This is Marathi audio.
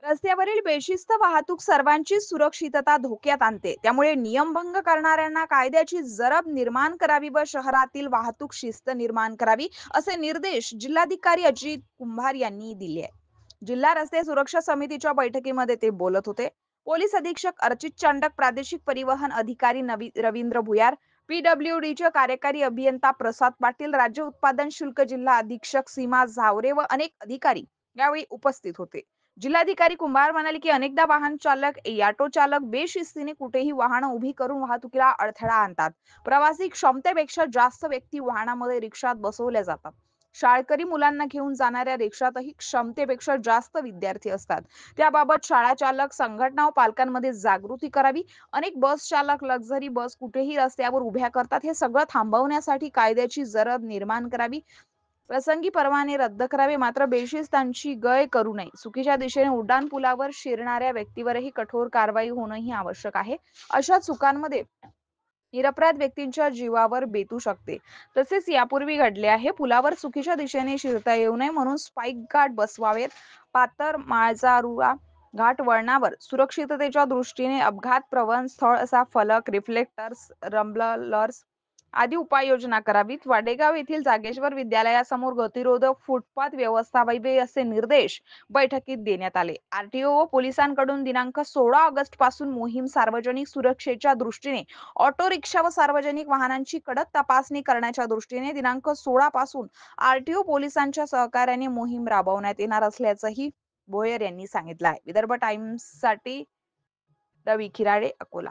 रस्त्यावरील बेशिस्त वाहतूक सर्वांची सुरक्षितता धोक्यात आणते. त्यामुळे नियमभंग करणाऱ्यांना कायद्याची जरब निर्माण करावी व शहरातील वाहतूक शिस्त निर्माण करावी, असे निर्देश जिल्हाधिकारी अजित कुंभार यांनी दिले आहे. जिल्हा रस्ते सुरक्षा समितीच्या बैठकीमध्ये ते बोलत होते. पोलीस अधीक्षक अर्चित चांडक, प्रादेशिक परिवहन अधिकारी रवींद्र भुयार, पीडब्ल्यूडीचे कार्यकारी अभियंता प्रसाद पाटील, राज्य उत्पादन शुल्क जिल्हा अधीक्षक सीमा झावरे व अनेक अधिकारी यावेळी उपस्थित होते. जिल्हाधिकारी कुंभार म्हणाले की अनेकदा वाहन चालक, ऑटो चालक बेशिस्तीने कुठेही वाहनं उभी करून वाहतुकीला अडथळा आणतात. प्रवासी क्षमतेपेक्षा जास्त व्यक्ती वाहनामध्ये, रिक्षात बसवल्या जातात. शाळकरी मुलांना घेऊन जाणाऱ्या रिक्षातही क्षमतेपेक्षा जास्त विद्यार्थी असतात. त्याबाबत शाळा चालक संघटना व पालकांमध्ये जागृती करावी. अनेक बस चालक लक्झरी बस कुठेही रस्त्यावर उभ्या करतात. हे सगळं थांबवण्यासाठी कायद्याची जरब निर्माण करावी. प्रसंगी परवाने रद्द करावे, मात्र बेशिस्तांची गय करू नये. चुकीच्या दिशेने उड्डाणपुलावर शिरणाऱ्या व्यक्तीवरही कठोर कारवाई होणंही आवश्यक आहे. अशा चुकांमध्ये निरपराध व्यक्तींच्या जीवावर बेतू शकते. तसेच यापूर्वी घडले आहे. पुलावर चुकीच्या दिशेने शिरता येऊ नये म्हणून स्पाइक गार्ड बसवावेत. पातर माळजारुळा घाट वळणावर सुरक्षिततेच्या दृष्टीने अपघात प्रवण स्थळ असा फलक, रिफ्लेक्टर्स, रंबलर्स आदी उपाययोजना करावीत. वाडेगाव येथील जागेश्वर विद्यालयासमोर गतिरोधक फुटपाथ व्यवस्थापावे, असे निर्देश बैठकीत देण्यात आले. आरटीओ व पोलिसांकडून दिनांक 16 ऑगस्ट पासून मोहीम सार्वजनिक सुरक्षेच्या दृष्टीने ऑटो रिक्षा व सार्वजनिक वाहनांची कडक तपासणी करण्याच्या दृष्टीने दिनांक 16 पासून आरटीओ पोलिसांच्या सहकार्याने मोहीम राबवण्यात येणार असल्याचंही भोयर यांनी सांगितलं आहे. विदर्भ टाइम्ससाठी रवी खिराडे, अकोला.